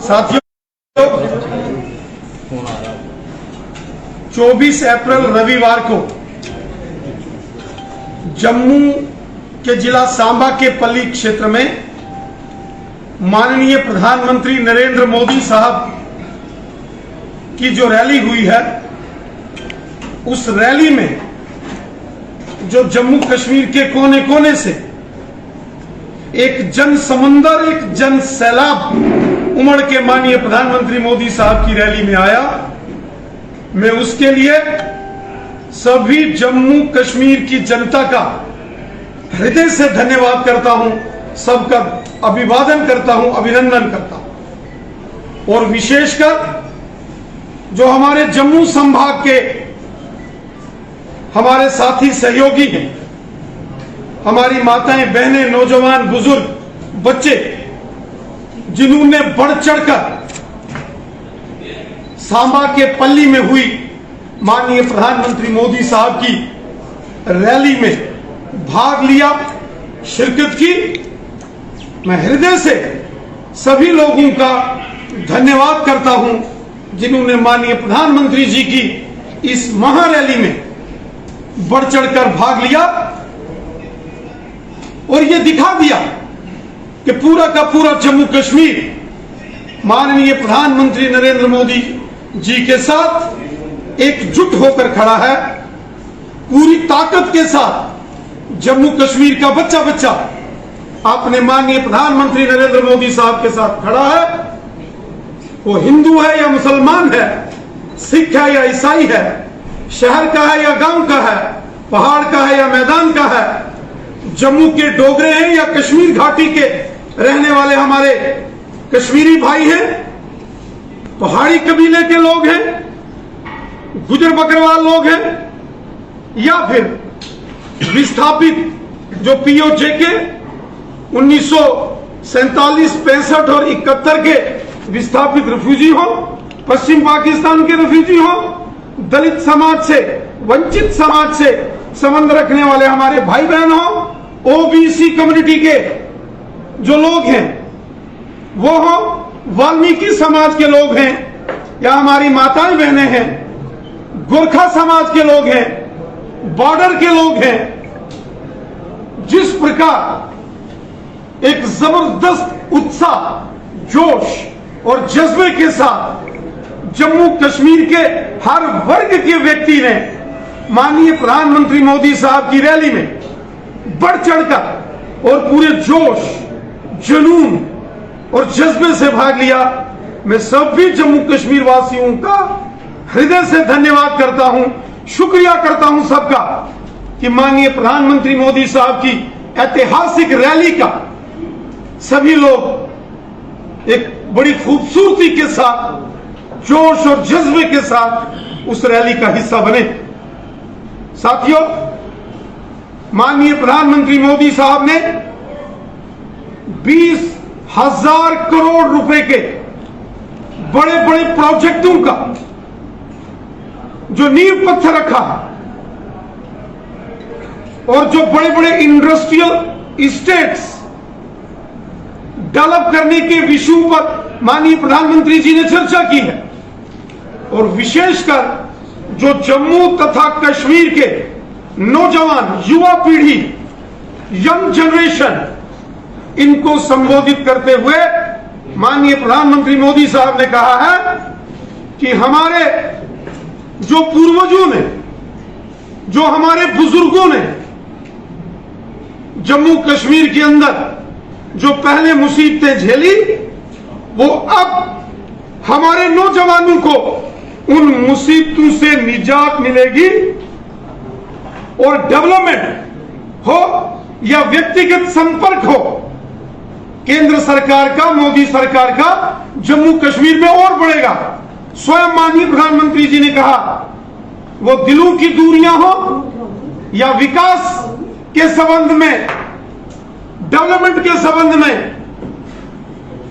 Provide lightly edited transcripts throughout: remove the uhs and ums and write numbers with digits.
साथियों, 24 अप्रैल रविवार को जम्मू के जिला सांबा के पल्ली क्षेत्र में माननीय प्रधानमंत्री नरेंद्र मोदी साहब की जो रैली हुई है, उस रैली में जो जम्मू कश्मीर के कोने कोने से एक जन समंदर, एक जन सैलाब उमड़ के माननीय प्रधानमंत्री मोदी साहब की रैली में आया, मैं उसके लिए सभी जम्मू कश्मीर की जनता का हृदय से धन्यवाद करता हूं, सबका अभिवादन करता हूं, अभिनंदन करता हूं। और विशेषकर जो हमारे जम्मू संभाग के हमारे साथी सहयोगी हैं, हमारी माताएं, बहनें, नौजवान, बुजुर्ग, बच्चे, जिन्होंने बढ़ चढ़कर सांबा के पल्ली में हुई माननीय प्रधानमंत्री मोदी साहब की रैली में भाग लिया, शिरकत की, मैं हृदय से सभी लोगों का धन्यवाद करता हूं जिन्होंने माननीय प्रधानमंत्री जी की इस महारैली में बढ़ चढ़कर भाग लिया और यह दिखा दिया कि पूरा का पूरा जम्मू कश्मीर माननीय प्रधानमंत्री नरेंद्र मोदी जी के साथ एकजुट होकर खड़ा है। पूरी ताकत के साथ जम्मू कश्मीर का बच्चा बच्चा अपने माननीय प्रधानमंत्री नरेंद्र मोदी साहब के साथ खड़ा है। वो हिंदू है या मुसलमान है, सिख है या ईसाई है, शहर का है या गांव का है, पहाड़ का है या मैदान का है, जम्मू के डोगरे हैं या कश्मीर घाटी के रहने वाले हमारे कश्मीरी भाई हैं, पहाड़ी कबीले के लोग हैं, गुजर बकरवाल लोग हैं, या फिर विस्थापित जो पीओजे के 1947, 65 और 71 के विस्थापित रिफ्यूजी हो, पश्चिम पाकिस्तान के रिफ्यूजी हो, दलित समाज से, वंचित समाज से संबंध रखने वाले हमारे भाई बहन हो, ओबीसी कम्युनिटी के जो लोग हैं वो हो, वाल्मीकि समाज के लोग हैं या हमारी माताएं बहनें हैं, गोरखा समाज के लोग हैं, बॉर्डर के लोग हैं। जिस प्रकार एक जबरदस्त उत्साह, जोश और जज्बे के साथ जम्मू कश्मीर के हर वर्ग के व्यक्ति ने माननीय प्रधानमंत्री मोदी साहब की रैली में बढ़ चढ़कर और पूरे जोश, जुनून और जज्बे से भाग लिया, मैं सभी जम्मू कश्मीर वासियों का हृदय से धन्यवाद करता हूं, शुक्रिया करता हूं सबका कि माननीय प्रधानमंत्री मोदी साहब की ऐतिहासिक रैली का सभी लोग एक बड़ी खूबसूरती के साथ, जोश और जज्बे के साथ उस रैली का हिस्सा बने। साथियों, माननीय प्रधानमंत्री मोदी साहब ने 20,000 करोड़ रुपए के बड़े बड़े प्रोजेक्टों का जो नींव पत्थर रखा और जो बड़े बड़े इंडस्ट्रियल इस्टेट्स डेवलप करने के विषयों पर माननीय प्रधानमंत्री जी ने चर्चा की है, और विशेषकर जो जम्मू तथा कश्मीर के नौजवान, युवा पीढ़ी, यंग जनरेशन, इनको संबोधित करते हुए माननीय प्रधानमंत्री मोदी साहब ने कहा है कि हमारे जो पूर्वजों ने, जो हमारे बुजुर्गों ने जम्मू कश्मीर के अंदर जो पहले मुसीबतें झेली, वो अब हमारे नौजवानों को उन मुसीबतों से निजात मिलेगी और डेवलपमेंट हो या व्यक्तिगत संपर्क हो, केंद्र सरकार का, मोदी सरकार का जम्मू कश्मीर में और बढ़ेगा। स्वयं माननीय प्रधानमंत्री जी ने कहा, वो दिलों की दूरियां हो या विकास के संबंध में, डेवलपमेंट के संबंध में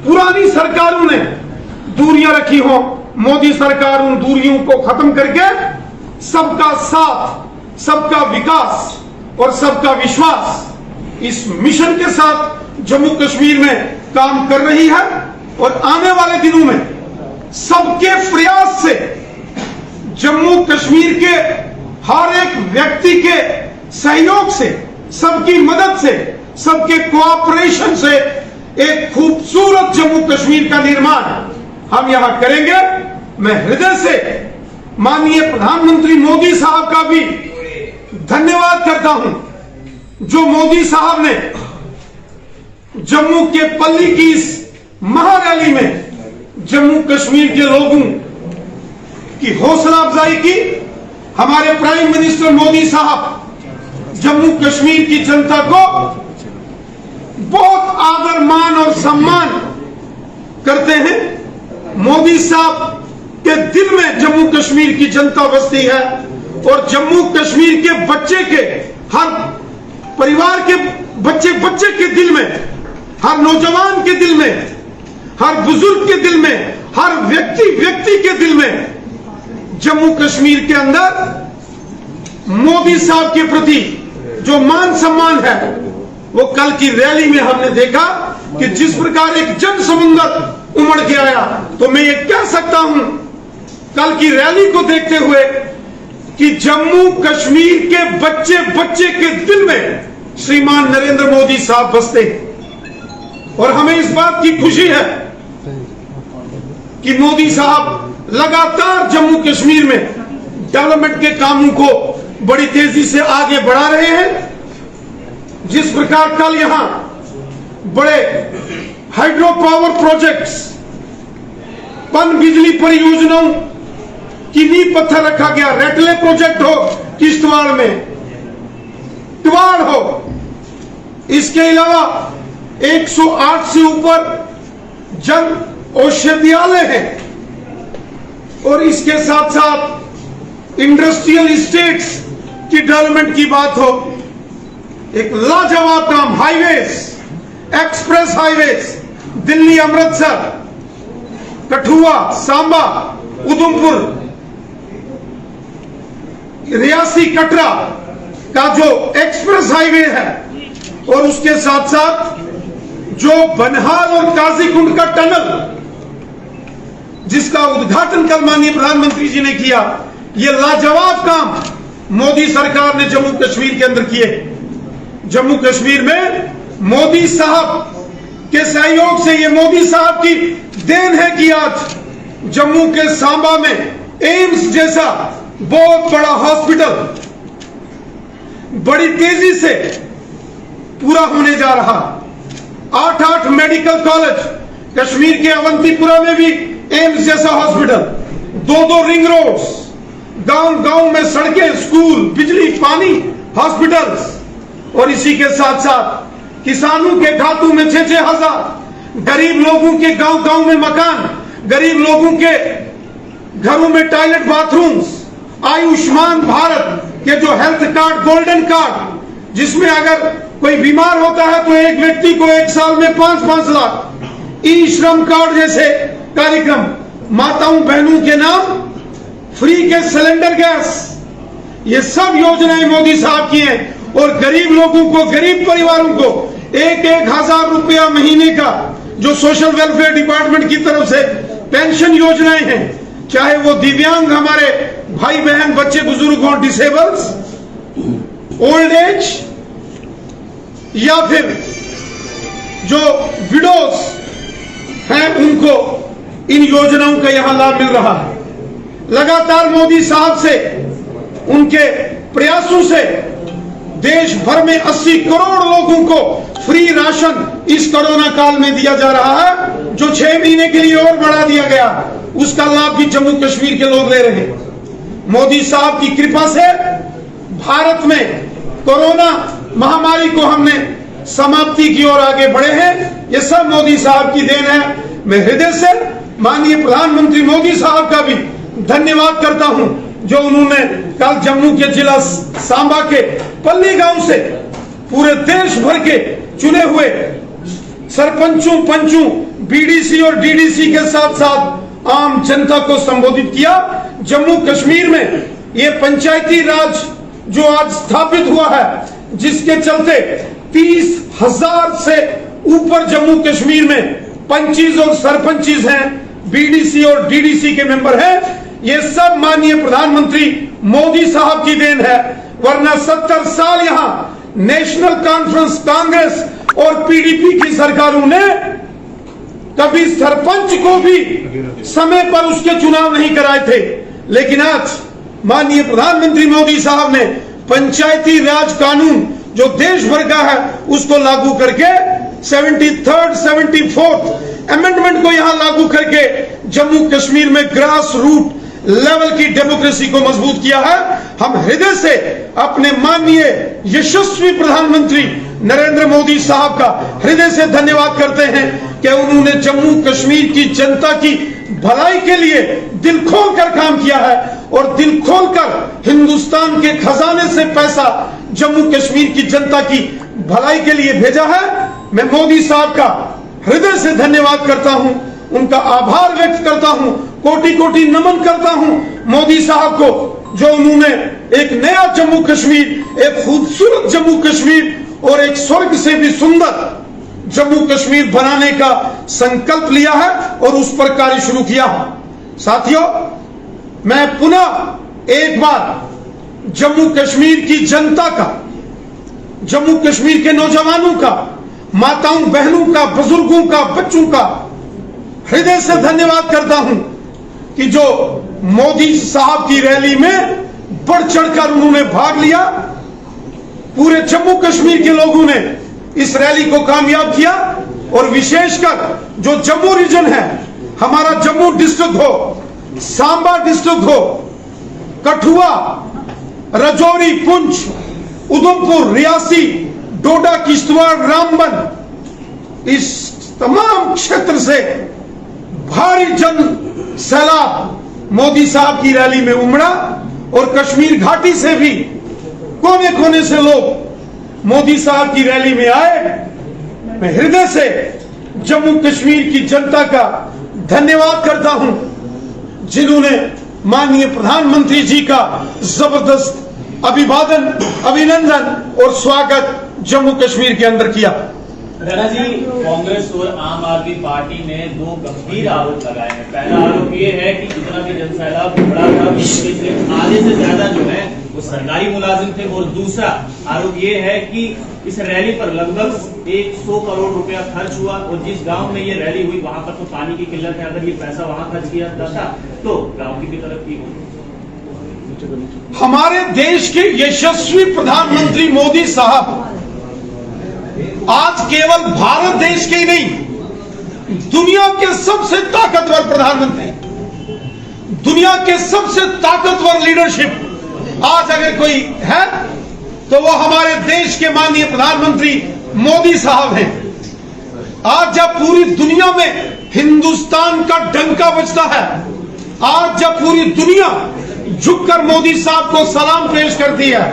पुरानी सरकारों ने दूरियां रखी हो, मोदी सरकार उन दूरियों को खत्म करके सबका साथ, सबका विकास और सबका विश्वास, इस मिशन के साथ जम्मू कश्मीर में काम कर रही है। और आने वाले दिनों में सबके प्रयास से जम्मू कश्मीर के हर एक व्यक्ति के सहयोग से, सबकी मदद से, सबके कोऑपरेशन से एक खूबसूरत जम्मू कश्मीर का निर्माण हम यहां करेंगे। मैं हृदय से माननीय प्रधानमंत्री मोदी साहब का भी धन्यवाद करता हूं, जो मोदी साहब ने जम्मू के पल्ली की इस महारैली में जम्मू कश्मीर के लोगों की हौसला अफजाई की। हमारे प्राइम मिनिस्टर मोदी साहब जम्मू कश्मीर की जनता को बहुत आदर, मान और सम्मान करते हैं। मोदी साहब के दिल में जम्मू कश्मीर की जनता बसती है और जम्मू कश्मीर के बच्चे के, हर परिवार के बच्चे के दिल में, हर नौजवान के दिल में, हर बुजुर्ग के दिल में, हर व्यक्ति के दिल में जम्मू कश्मीर के अंदर मोदी साहब के प्रति जो मान सम्मान है, वो कल की रैली में हमने देखा कि जिस प्रकार एक जन समुद्र उमड़ के आया। तो मैं ये कह सकता हूं कल की रैली को देखते हुए कि जम्मू कश्मीर के बच्चे के दिल में श्रीमान नरेंद्र मोदी साहब बसते हैं। और हमें इस बात की खुशी है कि मोदी साहब लगातार जम्मू कश्मीर में डेवलपमेंट के कामों को बड़ी तेजी से आगे बढ़ा रहे हैं। जिस प्रकार कल यहां बड़े हाइड्रो पावर प्रोजेक्ट्स, पन बिजली परियोजनाओं की नींव पत्थर रखा गया। रेटले प्रोजेक्ट हो किश्तवाड़ में, टिवाड़ हो, इसके अलावा 108 से ऊपर जन औषधियालय है और इसके साथ साथ इंडस्ट्रियल स्टेट्स की डेवलपमेंट की बात हो, एक लाजवाब काम, highways, express highways, Delhi Amritsar, Kathua, Samba, Udhampur, Reasi, Katra का जो एक्सप्रेस हाईवे है और उसके साथ साथ जो बनहाल और काजीकुंड का टनल, जिसका उद्घाटन कल माननीय प्रधानमंत्री जी ने किया, ये लाजवाब काम मोदी सरकार ने जम्मू कश्मीर के अंदर किए। जम्मू कश्मीर में मोदी साहब के सहयोग से, ये मोदी साहब की देन है कि आज जम्मू के सांबा में एम्स जैसा बहुत बड़ा हॉस्पिटल बड़ी तेजी से पूरा होने जा रहा। 8 मेडिकल कॉलेज, कश्मीर के अवंतीपुरा में भी एम्स जैसा हॉस्पिटल, 2 रिंग रोड्स, गांव में सड़कें, स्कूल, बिजली, पानी, हॉस्पिटल्स, और इसी के साथ साथ किसानों के खातों में 6-6 हजार, गरीब लोगों के गांव में मकान, गरीब लोगों के घरों में टॉयलेट, बाथरूम्स, आयुष्मान भारत के जो हेल्थ कार्ड, गोल्डन कार्ड, जिसमें अगर कोई बीमार होता है तो एक व्यक्ति को 1 साल में 5-5 लाख, ई श्रम कार्ड जैसे कार्यक्रम, माताओं बहनों के नाम फ्री के सिलेंडर गैस, ये सब योजनाएं मोदी साहब की हैं। और गरीब लोगों को, गरीब परिवारों को 1-1 हजार रुपया महीने का जो सोशल वेलफेयर डिपार्टमेंट की तरफ से पेंशन योजनाएं हैं, चाहे वो दिव्यांग हमारे भाई बहन, बच्चे बुजुर्ग हो, डिसेबल्स, ओल्ड एज, या फिर जो विडोज हैं, उनको इन योजनाओं का यहां लाभ मिल रहा है। लगातार मोदी साहब से, उनके प्रयासों से देश भर में 80 करोड़ लोगों को फ्री राशन इस कोरोना काल में दिया जा रहा है, जो 6 महीने के लिए और बढ़ा दिया गया। उसका लाभ भी जम्मू कश्मीर के लोग ले रहे हैं। मोदी साहब की कृपा से भारत में कोरोना महामारी को हमने समाप्ति की ओर आगे बढ़े हैं। ये सब मोदी साहब की देन है। मैं हृदय से माननीय प्रधानमंत्री मोदी साहब का भी धन्यवाद करता हूं, जो उन्होंने कल जम्मू के जिला सांबा के पल्ली गांव से पूरे देश भर के चुने हुए सरपंचों, पंचों, बीडीसी और डीडीसी के साथ साथ आम जनता को संबोधित किया। जम्मू कश्मीर में ये पंचायती राज जो आज स्थापित हुआ है, जिसके चलते 30,000 से ऊपर जम्मू कश्मीर में पंचीज और सरपंचीज हैं, बीडीसी और डीडीसी के मेंबर हैं, ये सब माननीय प्रधानमंत्री मोदी साहब की देन है। वरना 70 साल यहां नेशनल कॉन्फ्रेंस कांग्रेस और पीडीपी की सरकारों ने कभी सरपंच को भी समय पर उसके चुनाव नहीं कराए थे। लेकिन आज माननीय प्रधानमंत्री मोदी साहब ने पंचायती राज कानून जो देश भर का है उसको लागू करके 73rd 74th अमेंडमेंट को यहां लागू करके जम्मू कश्मीर में ग्रास रूट लेवल की डेमोक्रेसी को मजबूत किया है। हम हृदय से अपने माननीय यशस्वी प्रधानमंत्री नरेंद्र मोदी साहब का हृदय से धन्यवाद करते हैं कि उन्होंने जम्मू कश्मीर की जनता की भलाई के लिए दिल खोलकर काम किया है और दिल खोलकर हिंदुस्तान के खजाने से पैसा जम्मू कश्मीर की जनता की भलाई के लिए भेजा है। मैं मोदी साहब का हृदय से धन्यवाद करता हूं, उनका आभार व्यक्त करता हूं, कोटि कोटि नमन करता हूं मोदी साहब को, जो उन्होंने एक नया जम्मू कश्मीर, एक खूबसूरत जम्मू कश्मीर और एक स्वर्ग से भी सुंदर जम्मू कश्मीर बनाने का संकल्प लिया है और उस पर कार्य शुरू किया है। साथियों, मैं पुनः एक बार जम्मू कश्मीर की जनता का, जम्मू कश्मीर के नौजवानों का, माताओं बहनों का, बुजुर्गों का, बच्चों का हृदय से धन्यवाद करता हूं कि जो मोदी साहब की रैली में बढ़ चढ़कर उन्होंने भाग लिया। पूरे जम्मू कश्मीर के लोगों ने इस रैली को कामयाब किया और विशेषकर जो जम्मू रीजन है, हमारा जम्मू डिस्ट्रिक्ट हो, सांबा डिस्ट्रिक्ट हो, कठुआ, राजौरी, पुंछ, उधमपुर, रियासी, डोडा, किश्तवाड़, रामबन, इस तमाम क्षेत्र से भारी जन सैलाब मोदी साहब की रैली में उमड़ा और कश्मीर घाटी से भी कोने कोने से लोग मोदी साहब की रैली में आए। मैं हृदय से जम्मू कश्मीर की जनता का धन्यवाद करता हूं जिन्होंने माननीय प्रधानमंत्री जी का जबरदस्त अभिवादन, अभिनंदन और स्वागत जम्मू कश्मीर के अंदर किया। राणा जी, कांग्रेस और आम आदमी पार्टी ने दो गंभीर आरोप लगाए हैं। पहला आरोप ये है कि जितना भी जनसैलाब बढ़ा था पिछले आधे से ज्यादा जो है वो सरकारी मुलाजिम थे, और दूसरा आरोप ये है कि इस रैली पर लगभग 100 करोड़ रुपया खर्च हुआ और जिस गांव में ये रैली हुई वहां पर तो पानी की किल्लत है, अगर ये पैसा वहां खर्च किया जाता तो गांव की भी तरक्की होती। हमारे देश के यशस्वी प्रधानमंत्री मोदी साहब आज केवल भारत देश के ही नहीं, दुनिया के सबसे ताकतवर प्रधानमंत्री, दुनिया के सबसे ताकतवर लीडरशिप आज अगर कोई है तो वो हमारे देश के माननीय प्रधानमंत्री मोदी साहब हैं। आज जब पूरी दुनिया में हिंदुस्तान का डंका बजता है, आज जब पूरी दुनिया झुककर मोदी साहब को सलाम पेश करती है,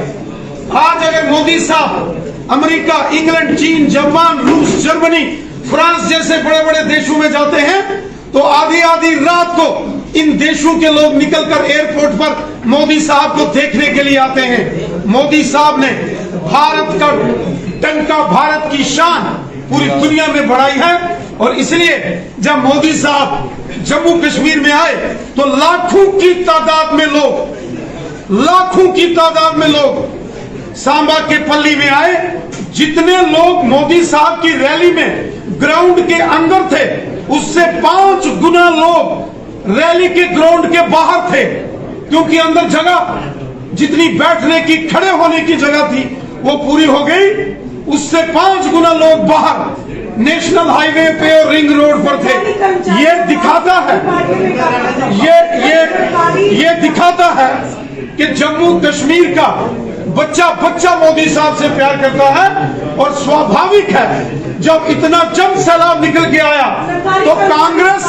आज अगर मोदी साहब अमेरिका, इंग्लैंड, चीन, जापान, रूस, जर्मनी, फ्रांस जैसे बड़े बड़े देशों में जाते हैं तो आधी आधी रात को इन देशों के लोग निकलकर एयरपोर्ट पर मोदी साहब को देखने के लिए आते हैं। मोदी साहब ने भारत का डंका, भारत की शान पूरी दुनिया में बढ़ाई है और इसलिए जब मोदी साहब जम्मू कश्मीर में आए तो लाखों की तादाद में लोग सांबा के पल्ली में आए। जितने लोग मोदी साहब की रैली में ग्राउंड के अंदर थे उससे 5 गुना लोग रैली के ग्राउंड के बाहर थे, क्योंकि अंदर जगह जितनी बैठने की, खड़े होने की जगह थी वो पूरी हो गई। उससे 5 गुना लोग बाहर नेशनल हाईवे पे और रिंग रोड पर थे। ये दिखाता है कि जम्मू कश्मीर का बच्चा मोदी साहब से प्यार करता है और स्वाभाविक है जब इतना जन सैलाब निकल के आया तो कांग्रेस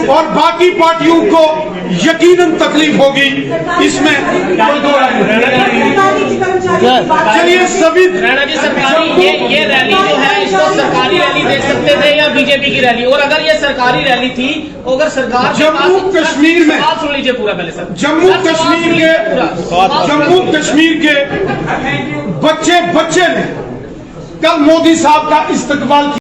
और बाकी पार्टियों को यकीनन तकलीफ होगी। इसमें चलिए सभी सरकारी ये रैली जो है इसको सरकारी रैली देख सकते थे या बीजेपी की रैली, और अगर ये सरकारी रैली थी अगर सरकार जम्मू कश्मीर में, सुन लीजिए पूरा पहले सर, जम्मू कश्मीर के बच्चे ने कल मोदी साहब का इस्तकबाल किया।